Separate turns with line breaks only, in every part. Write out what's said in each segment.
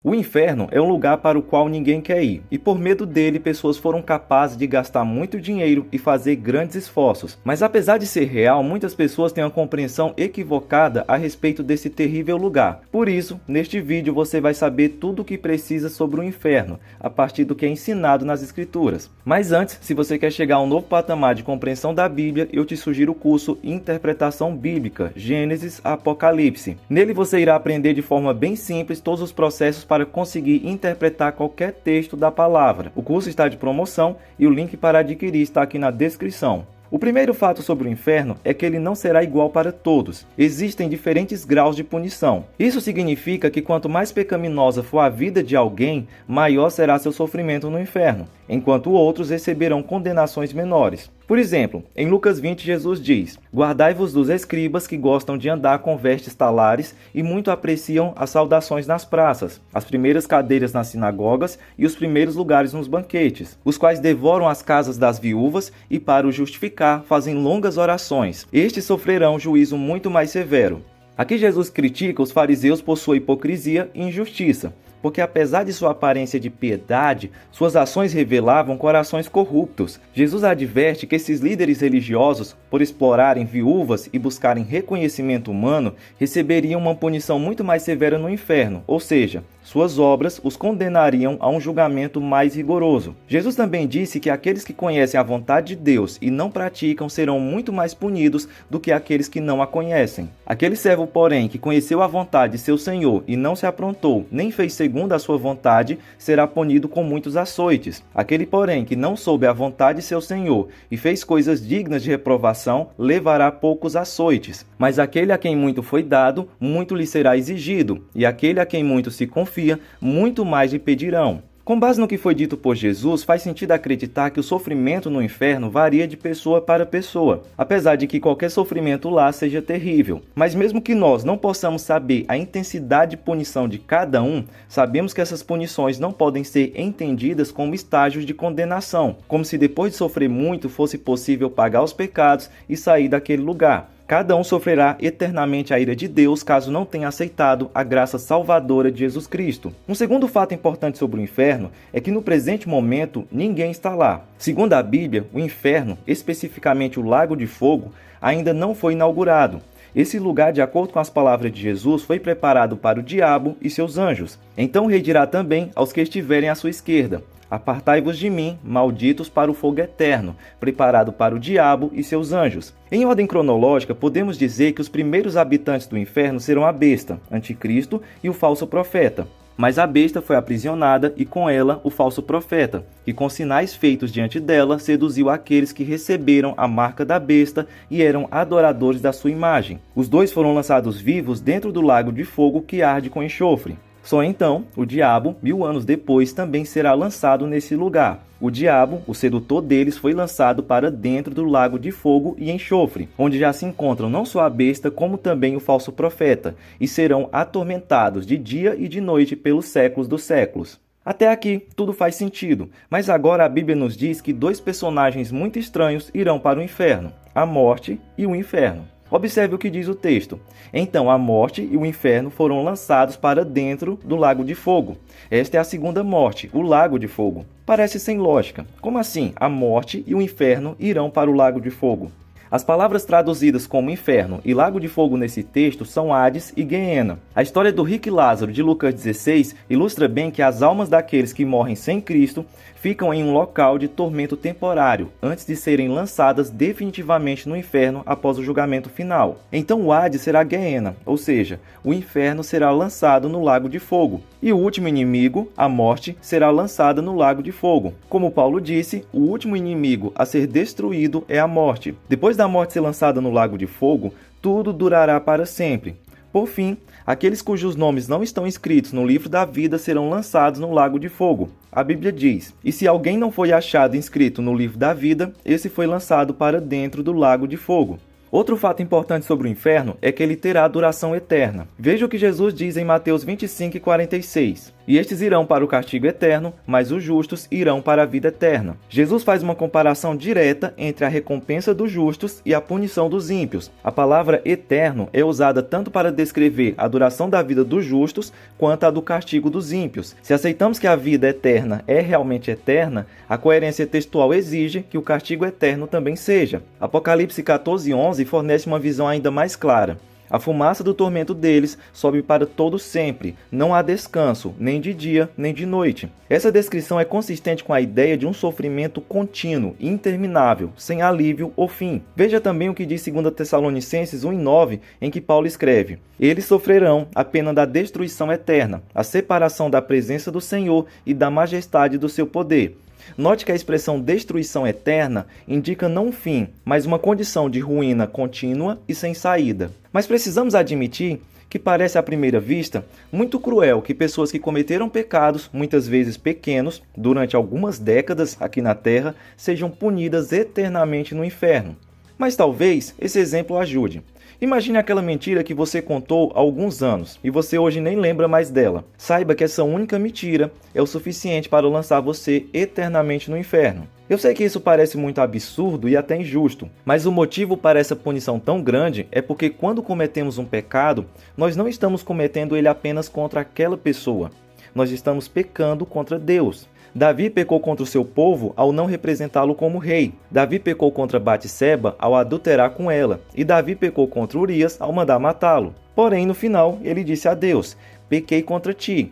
O inferno é um lugar para o qual ninguém quer ir, e por medo dele, pessoas foram capazes de gastar muito dinheiro e fazer grandes esforços. Mas apesar de ser real, muitas pessoas têm uma compreensão equivocada a respeito desse terrível lugar. Por isso, neste vídeo você vai saber tudo o que precisa sobre o inferno, a partir do que é ensinado nas Escrituras. Mas antes, se você quer chegar a um novo patamar de compreensão da Bíblia, eu te sugiro o curso Interpretação Bíblica, Gênesis a Apocalipse. Nele você irá aprender de forma bem simples todos os processos para conseguir interpretar qualquer texto da palavra. O curso está de promoção e o link para adquirir está aqui na descrição. O primeiro fato sobre o inferno é que ele não será igual para todos. Existem diferentes graus de punição. Isso significa que quanto mais pecaminosa for a vida de alguém, maior será seu sofrimento no inferno, enquanto outros receberão condenações menores. Por exemplo, em Lucas 20, Jesus diz: "Guardai-vos dos escribas que gostam de andar com vestes talares e muito apreciam as saudações nas praças, as primeiras cadeiras nas sinagogas e os primeiros lugares nos banquetes, os quais devoram as casas das viúvas e, para o justificar, fazem longas orações. Estes sofrerão juízo muito mais severo." Aqui Jesus critica os fariseus por sua hipocrisia e injustiça, porque apesar de sua aparência de piedade, suas ações revelavam corações corruptos. Jesus adverte que esses líderes religiosos, por explorarem viúvas e buscarem reconhecimento humano, receberiam uma punição muito mais severa no inferno, ou seja, suas obras os condenariam a um julgamento mais rigoroso. Jesus também disse que aqueles que conhecem a vontade de Deus e não praticam serão muito mais punidos do que aqueles que não a conhecem. Aquele servo, porém, que conheceu a vontade de seu Senhor e não se aprontou, nem fez segundo a sua vontade, será punido com muitos açoites. Aquele, porém, que não soube a vontade de seu Senhor e fez coisas dignas de reprovação, levará poucos açoites. Mas aquele a quem muito foi dado, muito lhe será exigido, e aquele a quem muito se confia, muito mais lhe pedirão. Com base no que foi dito por Jesus, faz sentido acreditar que o sofrimento no inferno varia de pessoa para pessoa, apesar de que qualquer sofrimento lá seja terrível. Mas mesmo que nós não possamos saber a intensidade de punição de cada um, sabemos que essas punições não podem ser entendidas como estágios de condenação, como se depois de sofrer muito fosse possível pagar os pecados e sair daquele lugar. Cada um sofrerá eternamente a ira de Deus caso não tenha aceitado a graça salvadora de Jesus Cristo. Um segundo fato importante sobre o inferno é que no presente momento ninguém está lá. Segundo a Bíblia, o inferno, especificamente o Lago de Fogo, ainda não foi inaugurado. Esse lugar, de acordo com as palavras de Jesus, foi preparado para o diabo e seus anjos. Então o rei dirá também aos que estiverem à sua esquerda: "Apartai-vos de mim, malditos, para o fogo eterno, preparado para o diabo e seus anjos." Em ordem cronológica, podemos dizer que os primeiros habitantes do inferno serão a besta, anticristo e o falso profeta. Mas a besta foi aprisionada e com ela o falso profeta, que com sinais feitos diante dela seduziu aqueles que receberam a marca da besta e eram adoradores da sua imagem. Os dois foram lançados vivos dentro do lago de fogo que arde com enxofre. Só então, o diabo, 1000 anos depois, também será lançado nesse lugar. O diabo, o sedutor deles, foi lançado para dentro do lago de fogo e enxofre, onde já se encontram não só a besta, como também o falso profeta, e serão atormentados de dia e de noite pelos séculos dos séculos. Até aqui, tudo faz sentido, mas agora a Bíblia nos diz que dois personagens muito estranhos irão para o inferno: a morte e o inferno. Observe o que diz o texto. Então a morte e o inferno foram lançados para dentro do lago de fogo. Esta é a segunda morte, o lago de fogo. Parece sem lógica. Como assim a morte e o inferno irão para o lago de fogo? As palavras traduzidas como inferno e lago de fogo nesse texto são Hades e Guiena. A história do rico e Lázaro de Lucas 16 ilustra bem que as almas daqueles que morrem sem Cristo ficam em um local de tormento temporário, antes de serem lançadas definitivamente no inferno após o julgamento final. Então o Hades será Guiena, ou seja, o inferno será lançado no lago de fogo. E o último inimigo, a morte, será lançada no lago de fogo. Como Paulo disse, o último inimigo a ser destruído é a morte. Depois da morte ser lançada no lago de fogo, tudo durará para sempre. Por fim, aqueles cujos nomes não estão escritos no livro da vida serão lançados no lago de fogo. A Bíblia diz: "E se alguém não foi achado inscrito no livro da vida, esse foi lançado para dentro do lago de fogo." Outro fato importante sobre o inferno é que ele terá duração eterna. Veja o que Jesus diz em Mateus 25 e 46. e estes irão para o castigo eterno, mas os justos irão para a vida eterna. Jesus faz uma comparação direta entre a recompensa dos justos e a punição dos ímpios. A palavra eterno é usada tanto para descrever a duração da vida dos justos, quanto a do castigo dos ímpios. Se aceitamos que a vida eterna é realmente eterna, a coerência textual exige que o castigo eterno também seja. Apocalipse 14:11 fornece uma visão ainda mais clara. A fumaça do tormento deles sobe para todo sempre. Não há descanso, nem de dia, nem de noite. Essa descrição é consistente com a ideia de um sofrimento contínuo, interminável, sem alívio ou fim. Veja também o que diz 2 Tessalonicenses 1:9, em que Paulo escreve: eles sofrerão a pena da destruição eterna, a separação da presença do Senhor e da majestade do seu poder. Note que a expressão destruição eterna indica não um fim, mas uma condição de ruína contínua e sem saída. Mas precisamos admitir que parece à primeira vista muito cruel que pessoas que cometeram pecados, muitas vezes pequenos, durante algumas décadas aqui na Terra, sejam punidas eternamente no inferno. Mas talvez esse exemplo ajude. Imagine aquela mentira que você contou há alguns anos e você hoje nem lembra mais dela. Saiba que essa única mentira é o suficiente para lançar você eternamente no inferno. Eu sei que isso parece muito absurdo e até injusto, mas o motivo para essa punição tão grande é porque quando cometemos um pecado, nós não estamos cometendo ele apenas contra aquela pessoa. Nós estamos pecando contra Deus. Davi pecou contra o seu povo ao não representá-lo como rei. Davi pecou contra Batseba ao adulterar com ela. E Davi pecou contra Urias ao mandar matá-lo. Porém, no final, ele disse a Deus: pequei contra ti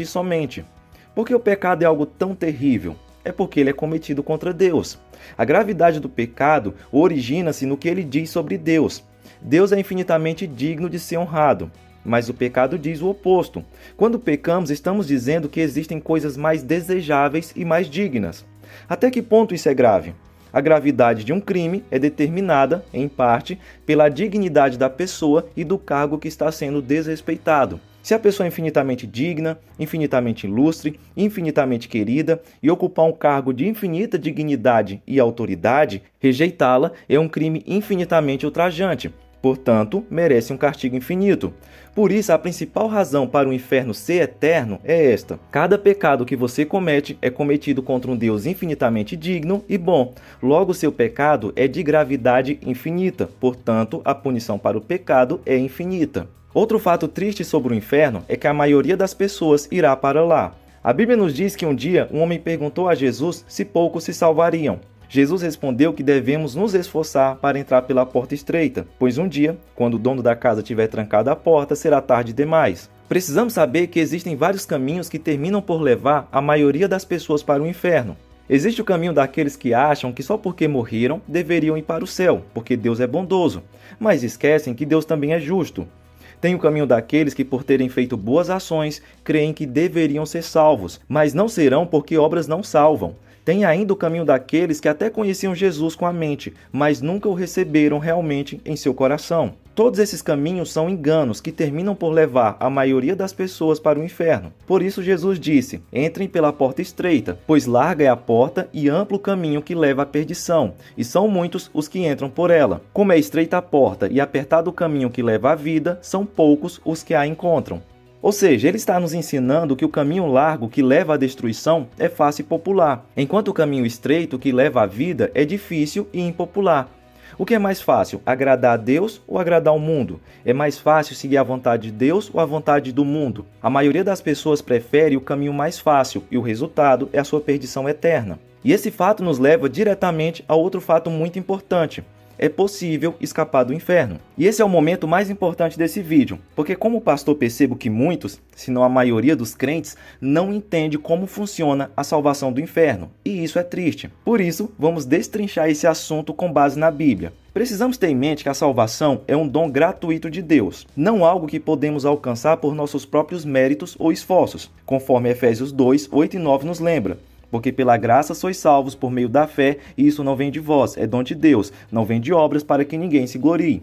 somente. Por que o pecado é algo tão terrível? É porque ele é cometido contra Deus. A gravidade do pecado origina-se no que ele diz sobre Deus. Deus é infinitamente digno de ser honrado. Mas o pecado diz o oposto. Quando pecamos, estamos dizendo que existem coisas mais desejáveis e mais dignas. Até que ponto isso é grave? A gravidade de um crime é determinada, em parte, pela dignidade da pessoa e do cargo que está sendo desrespeitado. Se a pessoa é infinitamente digna, infinitamente ilustre, infinitamente querida e ocupar um cargo de infinita dignidade e autoridade, rejeitá-la é um crime infinitamente ultrajante. Portanto, merece um castigo infinito. Por isso, a principal razão para o inferno ser eterno é esta: cada pecado que você comete é cometido contra um Deus infinitamente digno e bom. Logo, seu pecado é de gravidade infinita. Portanto, a punição para o pecado é infinita. Outro fato triste sobre o inferno é que a maioria das pessoas irá para lá. A Bíblia nos diz que um dia um homem perguntou a Jesus se poucos se salvariam. Jesus respondeu que devemos nos esforçar para entrar pela porta estreita, pois um dia, quando o dono da casa tiver trancado a porta, será tarde demais. Precisamos saber que existem vários caminhos que terminam por levar a maioria das pessoas para o inferno. Existe o caminho daqueles que acham que só porque morreram deveriam ir para o céu, porque Deus é bondoso, mas esquecem que Deus também é justo. Tem o caminho daqueles que, por terem feito boas ações, creem que deveriam ser salvos, mas não serão porque obras não salvam. Tem ainda o caminho daqueles que até conheciam Jesus com a mente, mas nunca o receberam realmente em seu coração. Todos esses caminhos são enganos que terminam por levar a maioria das pessoas para o inferno. Por isso Jesus disse: entrem pela porta estreita, pois larga é a porta e amplo o caminho que leva à perdição, e são muitos os que entram por ela. Como é estreita a porta e apertado o caminho que leva à vida, são poucos os que a encontram. Ou seja, ele está nos ensinando que o caminho largo que leva à destruição é fácil e popular, enquanto o caminho estreito que leva à vida é difícil e impopular. O que é mais fácil, agradar a Deus ou agradar o mundo? É mais fácil seguir a vontade de Deus ou a vontade do mundo? A maioria das pessoas prefere o caminho mais fácil e o resultado é a sua perdição eterna. E esse fato nos leva diretamente a outro fato muito importante. É possível escapar do inferno. E esse é o momento mais importante desse vídeo, porque como pastor percebo que muitos, se não a maioria dos crentes, não entende como funciona a salvação do inferno, e isso é triste. Por isso, vamos destrinchar esse assunto com base na Bíblia. Precisamos ter em mente que a salvação é um dom gratuito de Deus, não algo que podemos alcançar por nossos próprios méritos ou esforços, conforme Efésios 2, 8 e 9 nos lembra. Porque pela graça sois salvos por meio da fé, e isso não vem de vós, é dom de Deus, não vem de obras para que ninguém se glorie.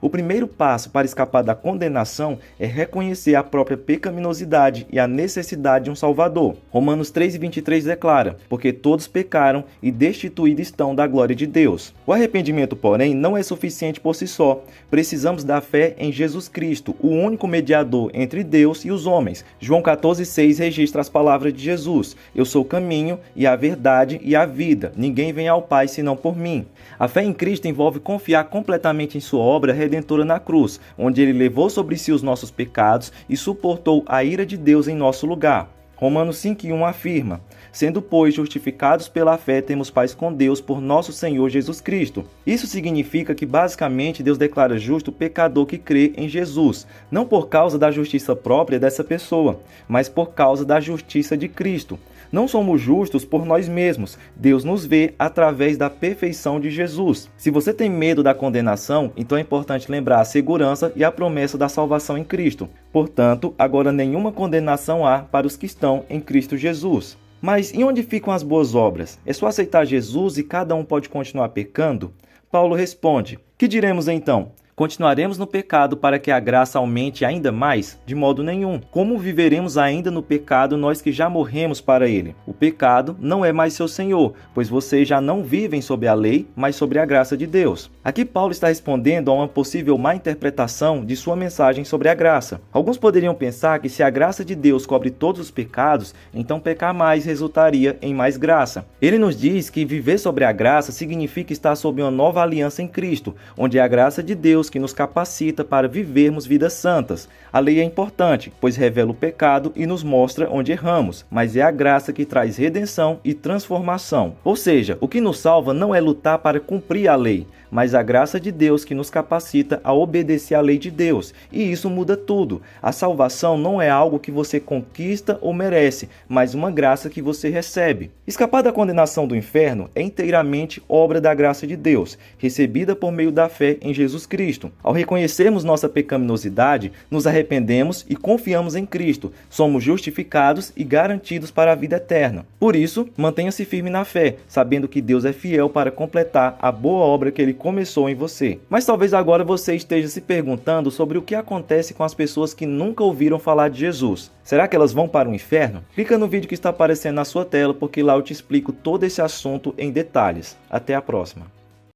O primeiro passo para escapar da condenação é reconhecer a própria pecaminosidade e a necessidade de um Salvador. Romanos 3:23 declara: porque todos pecaram e destituídos estão da glória de Deus. O arrependimento, porém, não é suficiente por si só. Precisamos da fé em Jesus Cristo, o único mediador entre Deus e os homens. João 14:6 registra as palavras de Jesus: eu sou o caminho e a verdade e a vida. Ninguém vem ao Pai senão por mim. A fé em Cristo envolve confiar completamente em sua obra redentora na cruz, onde ele levou sobre si os nossos pecados e suportou a ira de Deus em nosso lugar. Romanos 5:1 afirma: sendo, pois, justificados pela fé, temos paz com Deus por nosso Senhor Jesus Cristo. Isso significa que, basicamente, Deus declara justo o pecador que crê em Jesus, não por causa da justiça própria dessa pessoa, mas por causa da justiça de Cristo. Não somos justos por nós mesmos. Deus nos vê através da perfeição de Jesus. Se você tem medo da condenação, então é importante lembrar a segurança e a promessa da salvação em Cristo. Portanto, agora nenhuma condenação há para os que estão em Cristo Jesus. Mas e onde ficam as boas obras? É só aceitar Jesus e cada um pode continuar pecando? Paulo responde: que diremos então? Continuaremos no pecado para que a graça aumente ainda mais? De modo nenhum. Como viveremos ainda no pecado nós que já morremos para ele? O pecado não é mais seu senhor, pois vocês já não vivem sob a lei, mas sobre a graça de Deus. Aqui Paulo está respondendo a uma possível má interpretação de sua mensagem sobre a graça. Alguns poderiam pensar que se a graça de Deus cobre todos os pecados, então pecar mais resultaria em mais graça. Ele nos diz que viver sobre a graça significa estar sob uma nova aliança em Cristo, onde é a graça de Deus que nos capacita para vivermos vidas santas. A lei é importante, pois revela o pecado e nos mostra onde erramos, mas é a graça que traz redenção e transformação. Ou seja, o que nos salva não é lutar para cumprir a lei, mas a graça de Deus que nos capacita a obedecer à lei de Deus. E isso muda tudo. A salvação não é algo que você conquista ou merece, mas uma graça que você recebe. Escapar da condenação do inferno é inteiramente obra da graça de Deus, recebida por meio da fé em Jesus Cristo. Ao reconhecermos nossa pecaminosidade, nos arrependemos e confiamos em Cristo. Somos justificados e garantidos para a vida eterna. Por isso, mantenha-se firme na fé, sabendo que Deus é fiel para completar a boa obra que Ele começou em você. Mas talvez agora você esteja se perguntando sobre o que acontece com as pessoas que nunca ouviram falar de Jesus. Será que elas vão para o inferno? Clica no vídeo que está aparecendo na sua tela, porque lá eu te explico todo esse assunto em detalhes. Até a próxima.